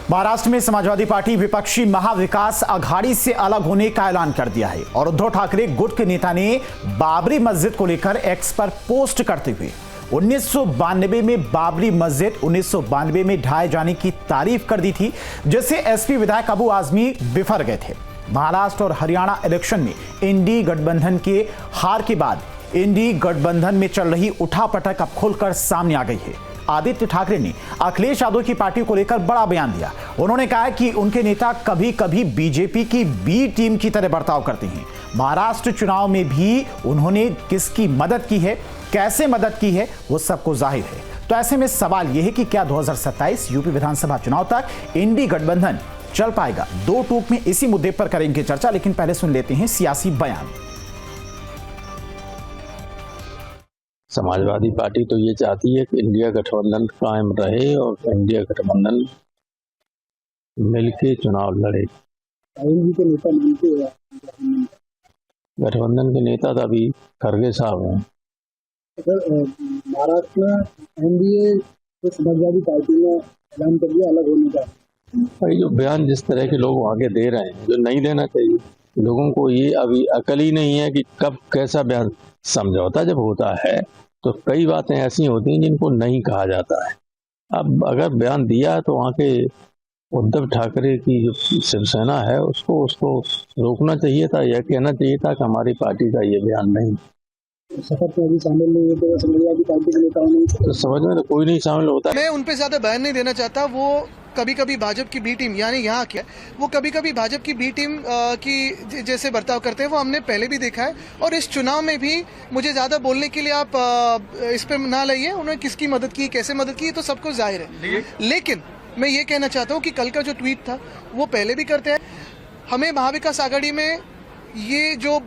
महाराष्ट्र में समाजवादी पार्टी विपक्षी महाविकास अघाड़ी से अलग होने का ऐलान कर दिया है और उद्धव ठाकरे गुट के नेता ने बाबरी मस्जिद को लेकर एक्स पर पोस्ट करते हुए 1992 में बाबरी मस्जिद 1992 में ढाए जाने की तारीफ कर दी थी, जिससे एसपी विधायक अबू आजमी बिफर गए थे। महाराष्ट्र और हरियाणा इलेक्शन में इंडी गठबंधन के हार के बाद इंडी गठबंधन में चल रही उठापटक अब खुलकर सामने आ गई है। आदित्य ठाकरे ने अखिलेश यादव की पार्टी को लेकर बड़ा बयान दिया। उन्होंने कहा कि उनके नेता कभी कभी बीजेपी की बी टीम की तरह बर्ताव करते हैं। महाराष्ट्र चुनाव में भी उन्होंने किसकी मदद की है, कैसे मदद की है, वो सबको जाहिर है। तो ऐसे में सवाल यह है कि क्या 2027 यूपी विधानसभा चुनाव तक इंडी गठबंधन चल पाएगा? दो टूक में इसी मुद्दे पर करेंगे चर्चा, लेकिन पहले सुन लेते हैं सियासी बयान। समाजवादी पार्टी तो ये चाहती है कि इंडिया गठबंधन कायम रहे और इंडिया गठबंधन मिलके चुनाव लड़े। गठबंधन के नेता तो अभी खरगे साहब हैं। महाराष्ट्र में एनडीए तो समाजवादी पार्टी ने ऐलान कर दिया अलग होने का। भाई जो बयान जिस तरह के लोग आगे दे रहे हैं, जो नहीं देना चाहिए, लोगों को ये अभी अकल ही नहीं है कि कब कैसा बयान। समझौता जब होता है तो कई बातें ऐसी होती हैं जिनको नहीं कहा जाता है। अब अगर बयान दिया तो वहाँ के उद्धव ठाकरे की जो शिवसेना है उसको रोकना चाहिए था, यह कहना चाहिए था कि हमारी पार्टी का ये बयान नहीं। शपथ में भी शामिल नहीं है तो समाजवादी पार्टी के नेताओं ने समझ में कोई नहीं शामिल होता। मैं उन पे ज्यादा बयान नहीं देना चाहता। वो कभी कभी भाजपा की बी टीम यानी यहाँ क्या वो कभी कभी भाजपा की बी टीम की जैसे बर्ताव करते हैं वो हमने पहले भी देखा है। और इस चुनाव में भी मुझे ज्यादा बोलने के लिए आप इस पे ना लाइए। उन्होंने किसकी मदद की, कैसे मदद की, तो सबको जाहिर है। लेकिन मैं ये कहना चाहता हूँ कि कल का जो ट्वीट था वो पहले भी करते हैं। हमें महाविकास आघाड़ी में ये जो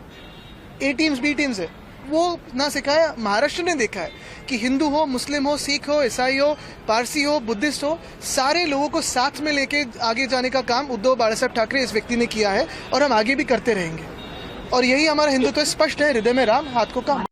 ए टीम्स बी टीम्स है वो ना सिखाया। महाराष्ट्र ने देखा है कि हिंदू हो, मुस्लिम हो, सिख हो, ईसाई हो, पारसी हो, बुद्धिस्ट हो, सारे लोगों को साथ में लेके आगे जाने का काम उद्धव बाला साहब ठाकरे इस व्यक्ति ने किया है और हम आगे भी करते रहेंगे। और यही हमारा हिंदुत्व स्पष्ट है, हृदय में राम, हाथ को काम।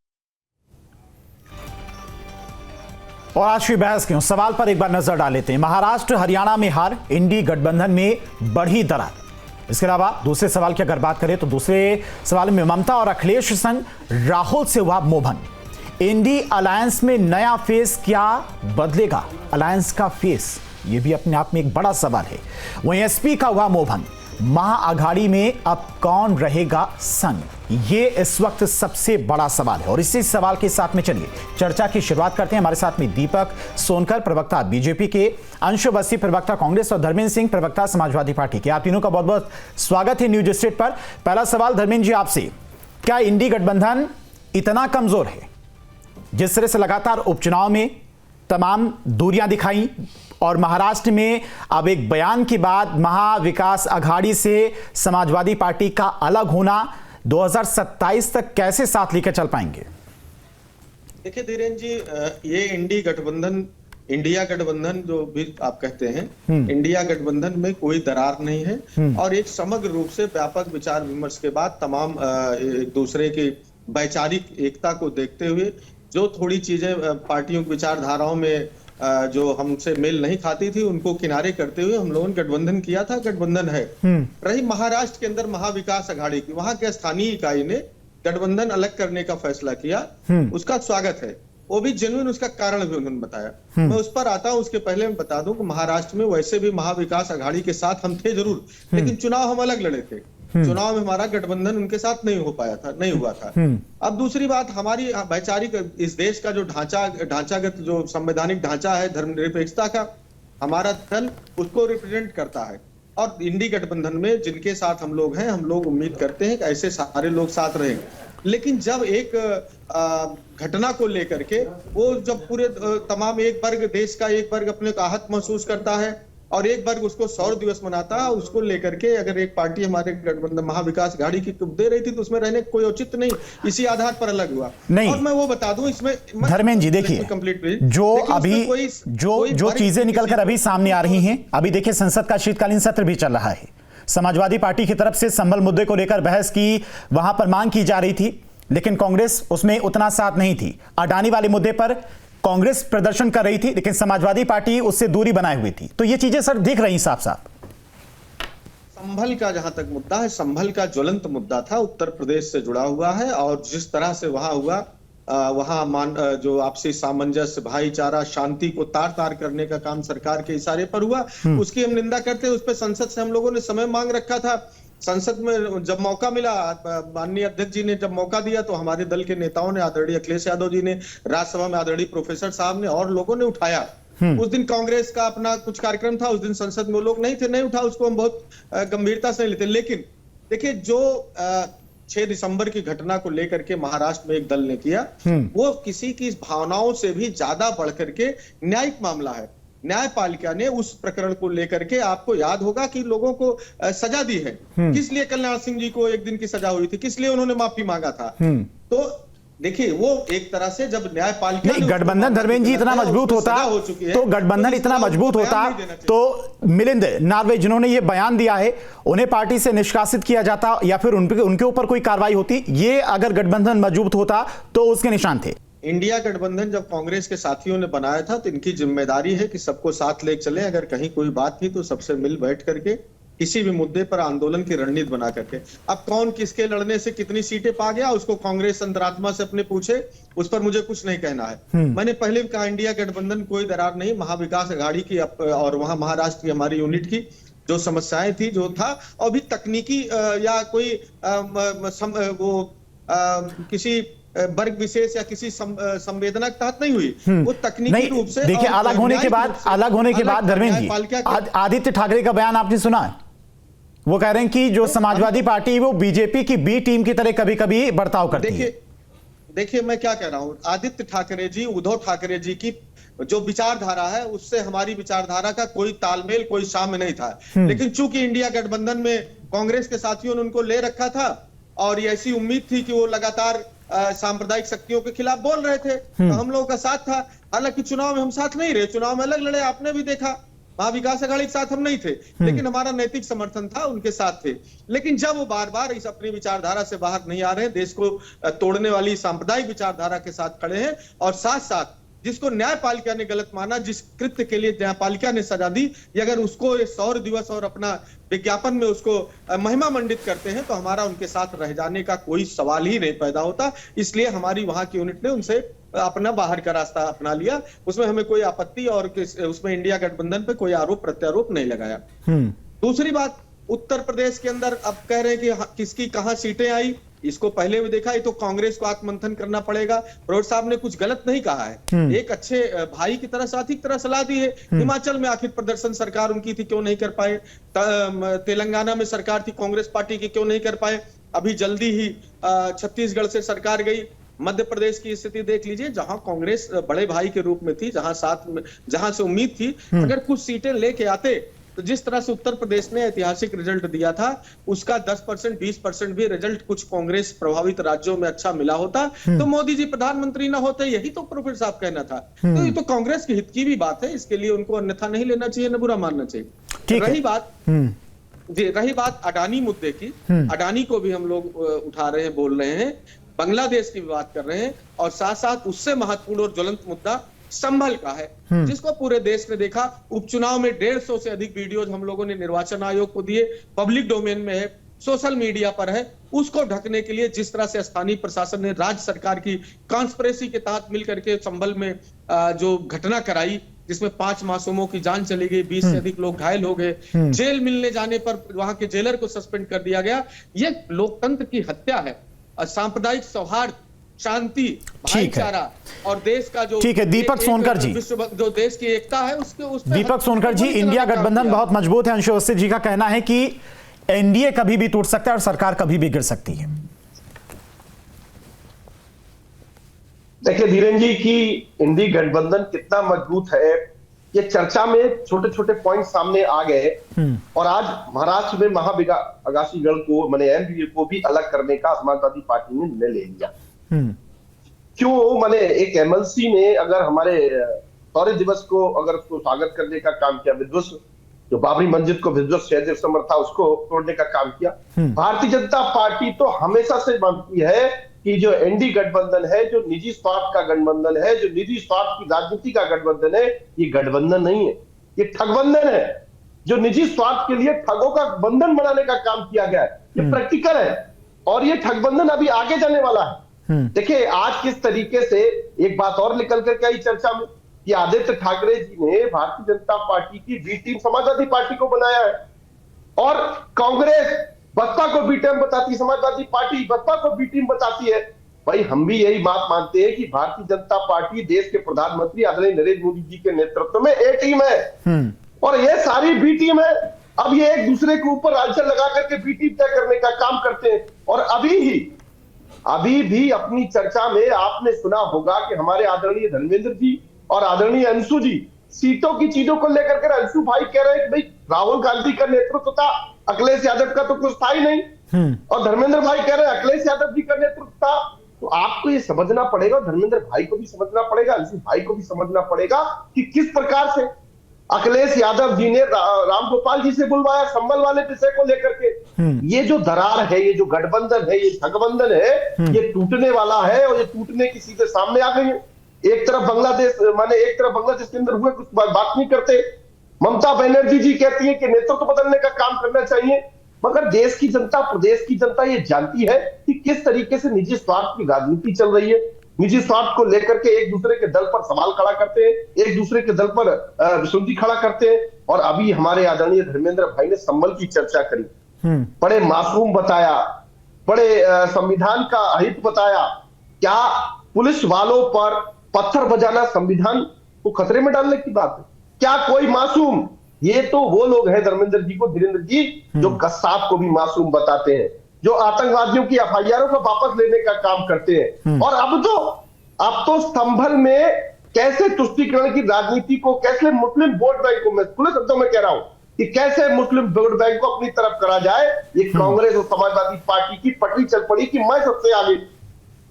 और आज की बहस के सवाल पर एक बार नजर डाल लेते हैं। महाराष्ट्र हरियाणा में हार, इंडी गठबंधन में बढ़ी दरार। इसके अलावा दूसरे सवाल की अगर बात करें तो दूसरे सवाल में ममता और अखिलेश संग राहुल से हुआ मोहन। इंडी अलायंस में नया फेस क्या बदलेगा? अलायंस का फेस ये भी अपने आप में एक बड़ा सवाल है। वहीं एसपी का हुआ मोहन। महाअघाड़ी में अब कौन रहेगा संग? ये इस वक्त सबसे बड़ा सवाल है और इसी सवाल के साथ में चलिए चर्चा की शुरुआत करते हैं। हमारे साथ में दीपक सोनकर, प्रवक्ता बीजेपी के, अंशु बस्सी, प्रवक्ता कांग्रेस, और धर्मेंद्र सिंह, प्रवक्ता समाजवादी पार्टी के। आप तीनों का बहुत बहुत स्वागत है न्यूज स्टेट पर। पहला सवाल धर्मेंद्र जी आपसे, क्या इंडी गठबंधन इतना कमजोर है? जिस तरह से लगातार उपचुनाव में तमाम दूरियां दिखाई और महाराष्ट्र में अब एक बयान के बाद महाविकास अघाड़ी से समाजवादी पार्टी का अलग होना, 2027 तक कैसे साथ लेकर चल पाएंगे? देखिए धीरेन्द्र जी, ये इंडी गठबंधन, इंडिया गठबंधन जो भी आप कहते हैं, इंडिया गठबंधन में कोई दरार नहीं है और एक समग्र रूप से व्यापक विचार विमर्श के बाद तमाम एक दूसरे की वैचारिक एकता को देखते हुए जो थोड़ी चीजें पार्टियों की विचारधाराओं में जो हमसे मेल नहीं खाती थी उनको किनारे करते हुए हम लोगों ने गठबंधन किया था। गठबंधन है। रही महाराष्ट्र के अंदर महाविकास अघाड़ी की, वहां के स्थानीय इकाई ने गठबंधन अलग करने का फैसला किया, उसका स्वागत है। वो भी जेन्युइन, उसका कारण भी उन्होंने बताया। मैं उस पर आता हूं। उसके पहले मैं बता दूं कि महाराष्ट्र में वैसे भी महाविकास अघाड़ी के साथ हम थे जरूर, लेकिन चुनाव हम अलग लड़े थे। चुनाव में हमारा गठबंधन उनके साथ नहीं हो पाया था, नहीं हुआ था। अब दूसरी बात, हमारी वैचारिक इस देश का जो ढांचागत जो संवैधानिक ढांचा है धर्मनिरपेक्षता का, हमारा दल उसको रिप्रेजेंट करता है। और इंडी गठबंधन में जिनके साथ हम लोग हैं, हम लोग उम्मीद करते हैं कि ऐसे सारे लोग साथ रहें। लेकिन जब एक घटना को लेकर के वो जब पूरे तमाम एक वर्ग, देश का एक वर्ग अपने को आहत महसूस करता है और एक वर्ग उसको 100 दिवस मनाता है, उसको लेकर के अगर एक पार्टी हमारे गठबंधन महाविकास अघाड़ी की दे रही थी तो उसमें रहने कोई औचित्य नहीं, इसी आधार पर अलग हुआ नहीं। और मैं वो बता दूं इसमें धर्मेंद्र जी देखिए, जो अभी जो चीजें निकलकर अभी सामने आ रही हैं, अभी देखिए संसद का शीतकालीन सत्र भी चल रहा है। समाजवादी पार्टी की तरफ से संबल मुद्दे को लेकर बहस की, वहां पर मांग की जा रही थी, लेकिन कांग्रेस उसमें उतना साथ नहीं थी। अडानी वाले मुद्दे पर कांग्रेस प्रदर्शन कर रही थी, लेकिन समाजवादी पार्टी उससे दूरी बनाए हुई थी। तो ये चीजें सर दिख रही साफ साफ। संभल का जहां तक मुद्दा है, संभल का ज्वलंत मुद्दा था, उत्तर प्रदेश से जुड़ा हुआ है। और जिस तरह से वहां हुआ, जो आपसी सामंजस्य, भाईचारा, शांति को तार तार करने का काम सरकार के इशारे पर हुआ, उसकी हम निंदा करते हैं। उस पर संसद से हम लोगों ने समय मांग रखा था। संसद में जब मौका मिला, माननीय अध्यक्ष जी ने जब मौका दिया, तो हमारे दल के नेताओं ने, आदरणीय अखिलेश यादव जी ने, राज्यसभा में आदरणीय प्रोफेसर साहब ने और लोगों ने उठाया। उस दिन कांग्रेस का अपना कुछ कार्यक्रम था, उस दिन संसद में वो लोग नहीं थे, नहीं उठा, उसको हम बहुत गंभीरता से लेते। लेकिन देखिए, जो 6 दिसंबर की घटना को लेकर के महाराष्ट्र में एक दल ने किया, वो किसी की भावनाओं से भी ज्यादा बढ़ करके न्यायिक मामला है। न्यायपालिका ने उस प्रकरण को लेकर के, आपको याद होगा कि लोगों को सजा दी है। किस लिए कल्याण सिंह जी को 1 दिन की सजा हुई थी, किस लिए उन्होंने माफी मांगा था? तो देखिए, वो एक तरह से जब न्यायपालिका नहीं, गठबंधन धर्मेंद्र जी इतना मजबूत होता, तो गठबंधन इतना मजबूत होता तो मिलिंद नार्वे जिन्होंने ये बयान दिया है, उन्हें पार्टी से निष्कासित किया जाता या फिर उनके ऊपर कोई कार्रवाई होती। ये अगर गठबंधन मजबूत होता तो उसके निशान थे। इंडिया गठबंधन जब कांग्रेस के साथियों ने बनाया था, तो इनकी जिम्मेदारी है कि सबको साथ ले चले। अगर कहीं कोई बात थी तो सबसे मिल बैठ करके किसी भी मुद्दे पर आंदोलन की रणनीति बना करके। अब कौन किसके लड़ने से कितनी सीटें पा गया, उसको कांग्रेस अंतरात्मा से अपने पूछे, उस पर मुझे कुछ नहीं कहना है। मैंने पहले भी कहा, इंडिया गठबंधन कोई दरार नहीं, महाविकास अघाड़ी की और वहां महाराष्ट्र की हमारी यूनिट की जो समस्याएं थी, जो था, और भी तकनीकी या कोई किसी वर्ग विशेष या किसी संवेदना के तहत नहीं हुई, वो तकनीकी रूप से। देखिए, अलग होने के बाद धर्मेंद्र जी, आदित्य ठाकरे का बयान आपने सुना है? वो कह रहे हैं कि जो समाजवादी पार्टी वो बीजेपी की बी टीम की तरह कभी कभी बर्ताव करती है। देखिए, मैं क्या कह रहा हूं, आदित्य ठाकरे जी, उद्धव ठाकरे जी की जो विचारधारा है, उससे हमारी विचारधारा का कोई तालमेल, कोई साम्य नहीं था। लेकिन चूंकि इंडिया गठबंधन में कांग्रेस के साथियों ने उनको ले रखा था, और ये ऐसी उम्मीद थी कि वो लगातार सांप्रदायिक शक्तियों के खिलाफ बोल रहे थे, तो हम लोगों का साथ था। हालांकि चुनाव में हम साथ नहीं रहे, चुनाव में अलग लड़े, आपने भी देखा, महाविकास अघाड़ी के साथ हम नहीं थे, लेकिन हमारा नैतिक समर्थन था, उनके साथ थे। लेकिन जब वो बार बार इस अपनी विचारधारा से बाहर नहीं आ रहे, देश को तोड़ने वाली सांप्रदायिक विचारधारा के साथ खड़े हैं, और साथ साथ जिसको न्यायपालिका ने गलत माना, जिस कृत्य के लिए न्यायपालिका ने सजा दी, अगर उसको 100 दिवस और अपना विज्ञापन में उसको महिमा मंडित करते हैं, तो हमारा उनके साथ रह जाने का कोई सवाल ही नहीं पैदा होता। इसलिए हमारी वहां की यूनिट ने उनसे अपना बाहर का रास्ता अपना लिया। उसमें हमें कोई आपत्ति और उसमें इंडिया गठबंधन पे कोई आरोप प्रत्यारोप नहीं लगाया। दूसरी बात, उत्तर प्रदेश के अंदर अब कह रहे हैं कि किसकी कहां सीटें आई, इसको पहले भी देखा, ये तो कांग्रेस को आत्ममंथन करना पड़ेगा। प्रौढ़ साहब ने कुछ गलत नहीं कहा है, एक अच्छे भाई की तरह, साथी की तरह सलाह दी है। हिमाचल में आखिर प्रदर्शन सरकार उनकी थी, क्यों नहीं कर पाए? तेलंगाना में सरकार थी कांग्रेस पार्टी की, क्यों नहीं कर पाए? अभी जल्दी ही छत्तीसगढ़ से सरकार गई। मध्य प्रदेश की स्थिति देख लीजिए, जहां कांग्रेस बड़े भाई के रूप में थी, जहां से उम्मीद थी अगर कुछ सीटें लेके आते, तो जिस तरह से उत्तर प्रदेश ने ऐतिहासिक रिजल्ट दिया था, उसका 10% 20% भी रिजल्ट कुछ कांग्रेस प्रभावित राज्यों में अच्छा मिला होता, तो मोदी जी प्रधानमंत्री ना होते। यही तो प्रोफेसर साहब कहना था। तो ये तो कांग्रेस के हित की भी बात है, इसके लिए उनको अन्यथा नहीं लेना चाहिए, न बुरा मानना चाहिए। रही बात अडानी मुद्दे की, अडानी को भी हम लोग उठा रहे हैं, बोल रहे हैं, बांग्लादेश की भी बात कर रहे हैं, और साथ साथ उससे महत्वपूर्ण और ज्वलंत मुद्दा संभल का है, जिसको पूरे देश ने देखा। उपचुनाव में 150 से अधिक वीडियोज हम लोगों ने निर्वाचन आयोग को दिए, पब्लिक डोमेन में है, सोशल मीडिया पर है। उसको ढकने के लिए जिस तरह से स्थानीय प्रशासन ने राज्य सरकार की कॉन्स्पिरेसी के तहत मिलकर के संभल में जो घटना कराई, जिसमें 5 मासूमों की जान चली गई, 20 से अधिक लोग घायल हो गए, जेल मिलने जाने पर वहां के जेलर को सस्पेंड कर दिया गया। ये लोकतंत्र की हत्या है। सांप्रदायिक सौहार्द, शांति, भाईचारा और देश का जो, ठीक है दीपक सोनकर जी, जो देश की एकता है, उसके दीपक सोनकर जी, इंडिया गठबंधन बहुत मजबूत है। अंशु अवस्थी जी का कहना है कि एनडीए कभी भी टूट सकता है और सरकार कभी भी गिर सकती है। देखिए धीरेन्द्र जी की इंडी गठबंधन कितना मजबूत है, ये चर्चा में छोटे छोटे पॉइंट सामने आ गए, और आज महाराष्ट्र में महाविकासगढ़ को, मैंने एमपी को भी अलग करने का समाजवादी पार्टी ने निर्णय ले लिया। क्यों? मैंने एक एमएलसी ने अगर हमारे शौर्य दिवस को, अगर उसको स्वागत करने का काम किया, विध्वंस जो बाबरी मस्जिद को विध्वंस शहदेव समर था उसको तोड़ने का काम किया। भारतीय जनता पार्टी तो हमेशा से मानती है कि जो एनडी गठबंधन है, जो निजी स्वार्थ का गठबंधन है, जो निजी स्वार्थ की राजनीति का गठबंधन है, ये गठबंधन नहीं है, ये ठगबंधन है। जो निजी स्वार्थ के लिए ठगों का बंधन बनाने का काम किया गया है, ये प्रैक्टिकल है और ये ठगबंधन अभी आगे जाने वाला है। देखिए आज किस तरीके से एक बात और निकल करके आई चर्चा में कि आदित्य ठाकरे जी ने भारतीय जनता पार्टी की बी टीम समाजवादी पार्टी को बनाया है और कांग्रेस बसपा को बी टीम बताती है, समाजवादी पार्टी बसपा को बी टीम बताती है। भाई हम भी यही बात मानते हैं कि भारतीय जनता पार्टी देश के प्रधानमंत्री आदरणीय नरेंद्र मोदी जी के नेतृत्व में ए टीम है और ये सारी बी टीम है। अब ये एक दूसरे के ऊपर आंचल लगा करके बी टीम तय करने का काम करते हैं और अभी भी अपनी चर्चा में आपने सुना होगा कि हमारे आदरणीय धर्मेंद्र जी और आदरणीय अंशु जी सीटों की चीजों को लेकर के अंशु भाई कह रहे हैं कि भाई राहुल गांधी का नेतृत्व था, अखिलेश यादव का तो कुछ था ही नहीं और धर्मेंद्र भाई कह रहे हैं अखिलेश यादव जी का नेतृत्व था। तो आपको ये समझना पड़ेगा, धर्मेंद्र भाई को भी समझना पड़ेगा, अंशु भाई को भी समझना पड़ेगा कि किस प्रकार से अखिलेश यादव जी ने रामगोपाल जी से बुलवाया संबल वाले विषय को लेकर के। ये जो दरार है, ये जो गठबंधन है, ये ठगबंधन है, ये टूटने वाला है और ये टूटने की सीधे सामने आ गई है। एक तरफ बांग्लादेश के अंदर हुए कुछ बात नहीं करते, ममता बनर्जी जी कहती है कि नेतृत्व बदलने का काम करना चाहिए, मगर देश की जनता, प्रदेश की जनता ये जानती है कि किस तरीके से निजी स्वार्थ की राजनीति चल रही है। निजी स्वार्थ को लेकर के एक दूसरे के दल पर सवाल खड़ा करते हैं, एक दूसरे के दल पर विसंधि खड़ा करते हैं। और अभी हमारे आदरणीय धर्मेंद्र भाई ने संबल की चर्चा करी, बड़े मासूम बताया, बड़े संविधान का अहित बताया। क्या पुलिस वालों पर पत्थर बजाना संविधान को खतरे में डालने की बात है? क्या कोई मासूम? ये तो वो लोग हैं धर्मेंद्र जी को, धीरेन्द्र जी, जो कसाब को भी मासूम बताते हैं, जो आतंकवादियों की एफआईआर को वापस लेने का काम करते हैं। और अब तो संभल में कैसे तुष्टीकरण की राजनीति को, कैसे मुस्लिम वोट बैंक को, मैं खुले शब्दों में कह रहा हूं कि कैसे मुस्लिम वोट बैंक को अपनी तरफ करा जाए, ये कांग्रेस और समाजवादी पार्टी की पटरी चल पड़ी कि मैं सबसे आगे,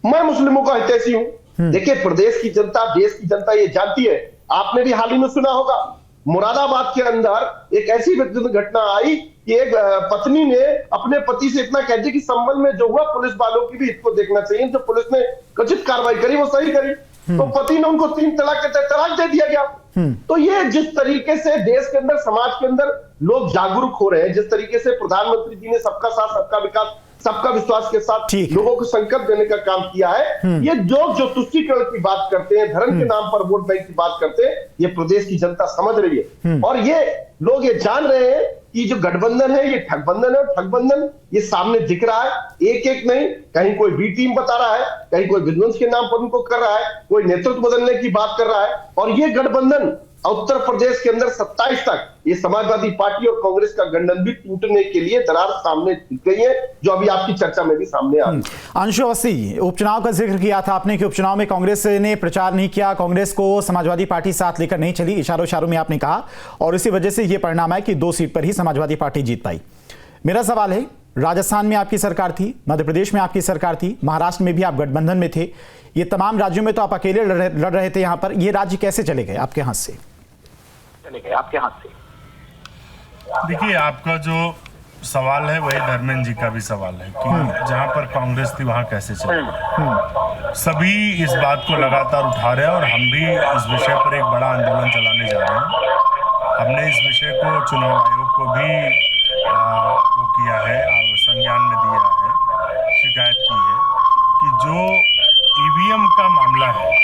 मैं मुस्लिमों का हितैषी हूं। देखिए प्रदेश की जनता, देश की जनता ये जानती है। आपने भी हाल ही में सुना होगा मुरादाबाद के अंदर एक ऐसी घटना आई कि एक पत्नी ने अपने पति से इतना कह दिया कि संबल में जो हुआ पुलिस वालों की भी हित को देखना चाहिए। जो पुलिस ने उचित कार्रवाई करी वो सही करी, तो पति ने उनको 3 तलाक के तलाक दे दिया गया। तो ये जिस तरीके से देश के अंदर, समाज के अंदर लोग जागरूक हो रहे हैं, जिस तरीके से प्रधानमंत्री जी ने सबका साथ सबका विकास सबका विश्वास के साथ लोगों को संकल्प देने का काम किया है। ये जो तुष्टीकरण की बात करते हैं, धर्म के नाम पर वोट बैंक की बात करते हैं, ये प्रदेश की जनता समझ रही है और ये लोग ये जान रहे हैं कि जो गठबंधन है ये ठगबंधन है। ठगबंधन ये सामने दिख रहा है, एक एक नहीं, कहीं कोई बी टीम बता रहा है, कहीं कोई विध्वंस के नाम पर उनको कर रहा है, कोई नेतृत्व बदलने की बात कर रहा है। और ये गठबंधन उत्तर प्रदेश के अंदर 27 तक ये समाजवादी पार्टी और कांग्रेस का गठबंधन भी टूटने के लिए दरार सामने दिख गई है, जो अभी आपकी चर्चा में भी सामने आ रही है। अंशु अवस्थी, उपचुनाव का जिक्र किया था आपने कि उपचुनाव में कांग्रेस ने प्रचार नहीं किया, कांग्रेस को समाजवादी पार्टी साथ लेकर नहीं चली, इशारों में आपने कहा, और इसी वजह से यह परिणाम है कि 2 सीट पर ही समाजवादी पार्टी जीत पाई। मेरा सवाल है, राजस्थान में आपकी सरकार थी, मध्य प्रदेश में आपकी सरकार थी, महाराष्ट्र में भी आप गठबंधन में थे, ये तमाम राज्यों में तो आप अकेले लड़ रहे थे। यहां पर ये राज्य कैसे चले गए आपके हाथ से? देखिए, आपका जो सवाल है वही धर्मेंद्र जी का भी सवाल है कि जहां पर कांग्रेस थी वहां कैसे चले। सभी इस बात को लगातार उठा रहे हैं और हम भी इस विषय पर एक बड़ा आंदोलन चलाने जा रहे हैं। हमने इस विषय को चुनाव आयोग को भी वो किया है, संज्ञान में दिया है, शिकायत की है कि जो ईवीएम का मामला है,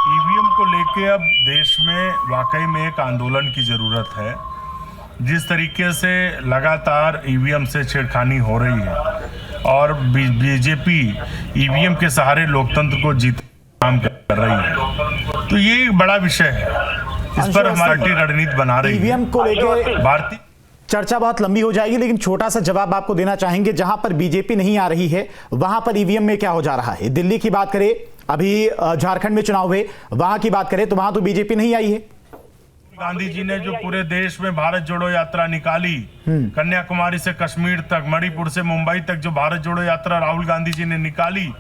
ईवीएम को लेके अब देश में वाकई में एक आंदोलन की जरूरत है। जिस तरीके से लगातार ईवीएम से छेड़खानी हो रही है और बीजेपी ईवीएम के सहारे लोकतंत्र को जीत काम कर रही है, तो ये एक बड़ा विषय है। इस पर हमारी रणनीति बना रही है। ईवीएम को लेकर भारतीय चर्चा बहुत लंबी हो जाएगी, लेकिन छोटा सा जवाब आपको देना चाहेंगे। जहां पर बीजेपी नहीं आ रही है वहां पर ईवीएम में क्या हो जा रहा है? दिल्ली की बात करें, अभी झारखंड में चुनाव हुए, वहां की बात करें तो वहां तो बीजेपी नहीं आई है। गांधी जी ने जो पूरे देश में भारत जोड़ो यात्रा निकाली, कन्याकुमारी से कश्मीर तक, मणिपुर से मुंबई तक जो भारत जोड़ो यात्रा राहुल गांधी जी ने निकाली,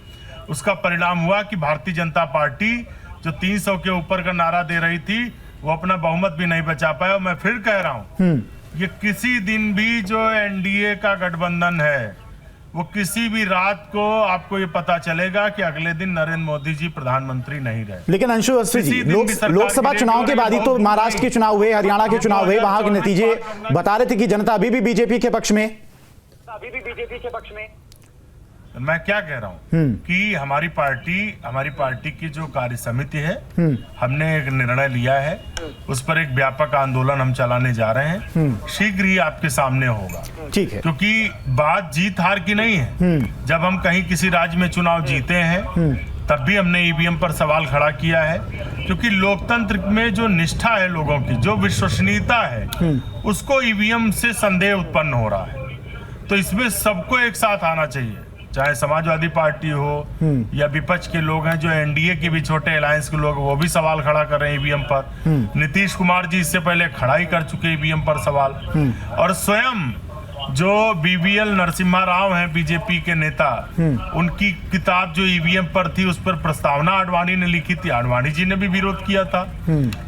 उसका परिणाम हुआ कि भारतीय जनता पार्टी जो 300 के ऊपर का नारा दे रही थी वो अपना बहुमत भी नहीं बचा पाया। मैं फिर कह रहा हूं, ये किसी दिन भी जो एनडीए का गठबंधन है वो किसी भी रात को आपको ये पता चलेगा कि अगले दिन नरेंद्र मोदी जी प्रधानमंत्री नहीं रहे। लेकिन अंशु अवस्थी जी, किसी दिन भी सरकार लोकसभा की चुनाव के बाद ही तो बहुत महाराष्ट्र के चुनाव हुए, हरियाणा के चुनाव हुए, वहां के नतीजे बता रहे थे कि जनता अभी भी बीजेपी के पक्ष में। मैं क्या कह रहा हूं कि हमारी पार्टी की जो कार्य समिति है, हमने एक निर्णय लिया है, उस पर एक व्यापक आंदोलन हम चलाने जा रहे हैं, शीघ्र ही आपके सामने होगा। ठीक है, क्योंकि बात जीत हार की नहीं है। जब हम कहीं किसी राज्य में चुनाव जीते हैं तब भी हमने ईवीएम पर सवाल खड़ा किया है, क्योंकि लोकतंत्र में जो निष्ठा है लोगों की, जो विश्वसनीयता है, उसको ईवीएम से संदेह उत्पन्न हो रहा है। तो इसमें सबको एक साथ आना चाहिए, चाहे समाजवादी पार्टी हो या विपक्ष के लोग हैं, जो एनडीए के भी छोटे अलायंस के लोग, वो भी सवाल खड़ा कर रहे हैं ईवीएम पर। नीतीश कुमार जी इससे पहले खड़ा ही कर चुके ईवीएम पर सवाल, और स्वयं जो बीवीएल नरसिम्हा राव हैं बीजेपी के नेता, उनकी किताब जो ईवीएम पर थी उस पर प्रस्तावना आडवाणी ने लिखी थी, आडवाणी जी ने भी विरोध किया था।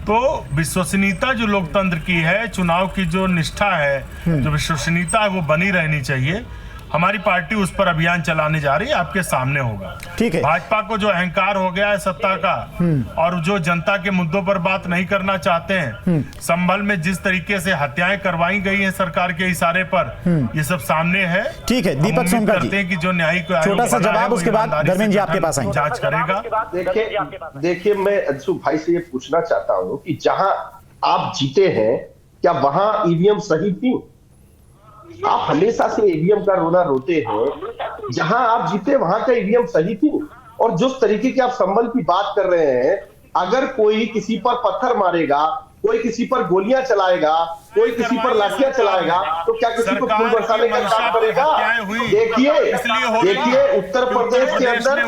तो विश्वसनीयता जो लोकतंत्र की है, चुनाव की जो निष्ठा है, जो विश्वसनीयता है, वो बनी रहनी चाहिए। हमारी पार्टी उस पर अभियान चलाने जा रही है, आपके सामने होगा। ठीक है। भाजपा को जो अहंकार हो गया है सत्ता का, और जो जनता के मुद्दों पर बात नहीं करना चाहते हैं, संभल में जिस तरीके से हत्याएं करवाई गई हैं सरकार के इशारे पर, ये सब सामने है। ठीक है, दीपक सोनकर जी, कि जो न्यायिक छोटा सा जवाब, उसके बाद धर्मेंद्र जी आपके पास आएंगे, जांच करेगा। देखिए मैं अंशु भाई से ये पूछना चाहता हूं कि जहां आप जीते हैं, क्या वहां ईवीएम सही थी? आप हमेशा से ईवीएम का रोना रोते हैं, जहां आप जीते वहां का ईवीएम सही थी। और जिस तरीके की आप संबल की बात कर रहे हैं, अगर कोई किसी पर पत्थर मारेगा, कोई किसी पर गोलियां चलाएगा, कोई किसी पर लाठियां चलाएगा, तो क्या किसी को फूल बरसाने का काम करेगा? देखिए उत्तर प्रदेश के अंदर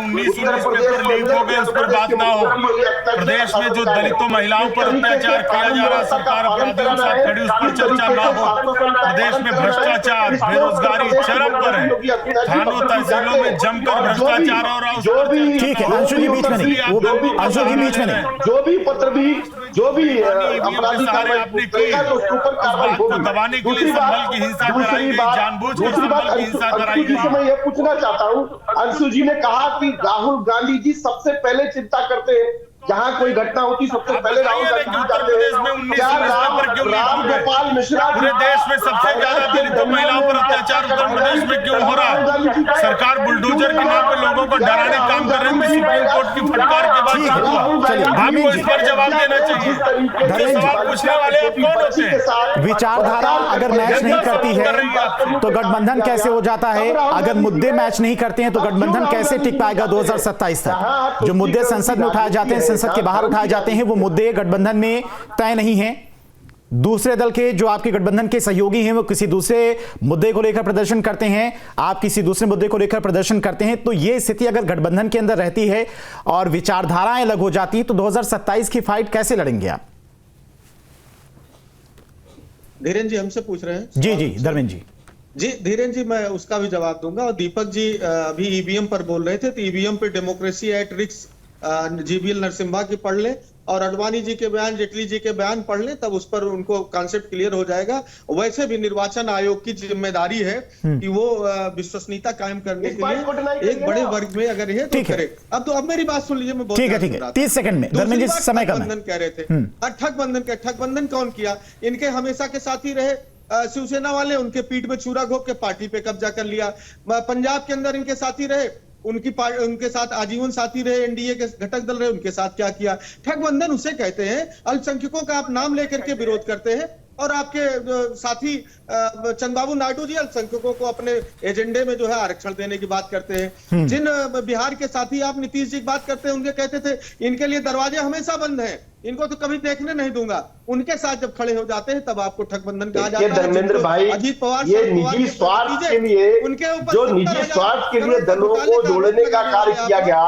प्रदेश में जो दलितों महिलाओं पर अत्याचार किया जा रहा, सरकार अपराधियों के साथ खड़ी, उस पर चर्चा ना हो। प्रदेश में भ्रष्टाचार, बेरोजगारी चरम पर है, थानों तहसीलों में जमकर भ्रष्टाचार हो रहा। ठीक है, अंशु जी बीच में नहीं, अंशु जी बीच में नहीं, जो भी पत्र भी, जो भी अपराधी कार्रवाई करेगा तो उसके ऊपर कार्रवाई होगी। दबाने के लिए संभल की हिंसा कराई गई, जानबूझकर संभल की हिंसा कराई गई। मैं ये पूछना चाहता हूँ, अंशु जी ने कहा कि राहुल गांधी जी सबसे पहले चिंता करते हैं, जहां कोई घटना होती सबसे पहले राहुल गांधी जाते हैं। क्या राम गोपाल मिश्रा पूरे देश में सबसे ज्यादा दलितों महिलाओं पर अत्याचार उत्तर प्रदेश में क्यों हो रहा है? सरकार बुलडोजर के नाम पे लोगों को डराने का काम कर रही है। सुप्रीम कोर्ट की फटकार के बाद आपको इस पर जवाब देना चाहिए। सवाल पूछने वाले आप कौन होते हैं? विचारधारा अगर मैच नहीं करती है तो गठबंधन कैसे हो जाता है? अगर मुद्दे मैच नहीं करते हैं तो गठबंधन कैसे टिक पाएगा 2027 तक? जो मुद्दे संसद में उठाए जाते हैं, संसद के बाहर उठाए जाते हैं, वो मुद्दे गठबंधन में तय नहीं हैं। दूसरे दल के जो आपके गठबंधन के सहयोगी हैं वो किसी दूसरे मुद्दे को लेकर प्रदर्शन करते हैं, आप किसी दूसरे मुद्दे को लेकर प्रदर्शन करते हैं। तो ये स्थिति अगर गठबंधन के अंदर रहती है और विचारधाराएं अलग हो जाती है तो 2027 की फाइट कैसे लड़ेंगे आप? धीरेन्द्र जी हमसे पूछ रहे हैं? जी जी धर्मेंद्र जी, धीरेन्द्र जी मैं उसका भी जवाब दूंगा। और दीपक जी अभी ईवीएम पर बोल रहे थे, तो ईवीएम पे democracy at risk GVL Narasimha की पढ़ लें और अडवाणी जी के बयान, जेटली जी के बयान पढ़ लें, तब उस पर उनको कॉन्सेप्ट क्लियर हो जाएगा। वैसे भी निर्वाचन आयोग की जिम्मेदारी है कि वो विश्वसनीयता कायम करने के लिए एक बड़े वर्ग में अगर है तो करे। अब मेरी बात सुन लीजिए, मैं बहुत ठीक है 30 सेकंड में धर्मेंद्र जी समय कम है। कह रहे थे ठगबंधन कौन किया? इनके हमेशा के साथी रहे शिवसेना वाले, उनके पीठ में छुरा घोंप के पार्टी पे कब्जा कर लिया। पंजाब के अंदर इनके साथी रहे, उनके साथ आजीवन साथी रहे, एनडीए के घटक दल रहे, उनके साथ क्या किया? ठगबंधन उसे कहते हैं। अल्पसंख्यकों का आप नाम लेकर के विरोध करते हैं और आपके साथी चंद्रबाबू नायडू जी अल्पसंख्यकों को अपने एजेंडे में जो है आरक्षण देने की बात करते हैं। जिन बिहार के साथी आप नीतीश जी की बात करते हैं, उनके कहते थे इनके लिए दरवाजे हमेशा बंद हैं, इनको तो कभी देखने नहीं दूंगा। उनके साथ जब खड़े हो जाते हैं तब आपको ठगबंधन कहा जाता है। धर्मेंद्र भाई, अजीत पवार ये निजी स्वार्थ के लिए, जो निजी स्वार्थ के लिए दलों को जोड़ने का कार्य किया गया,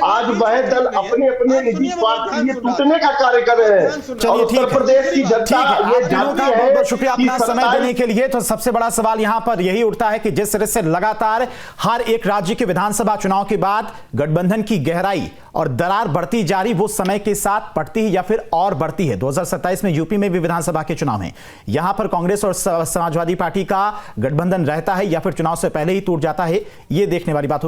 आज वह दल अपने अपने निजी स्वार्थ के लिए टूटने का कार्य कर रहे हैं। चलिए उत्तर प्रदेश की जनता ये जानती है। बहुत बहुत शुक्रिया अपना समय देने के लिए। तो सबसे बड़ा सवाल यहां पर यही उठता है कि जिस तरह से लगातार हर एक राज्य के विधानसभा चुनाव के बाद गठबंधन की गहराई और दरार बढ़ती जा रही, वो समय के साथ पड़ती है या फिर और बढ़ती है? 2027 में यूपी में भी विधानसभा के चुनाव हैं, यहां पर कांग्रेस और समाजवादी पार्टी का गठबंधन रहता है या फिर चुनाव से पहले ही टूट जाता है? ये देखने वाली बात होगी।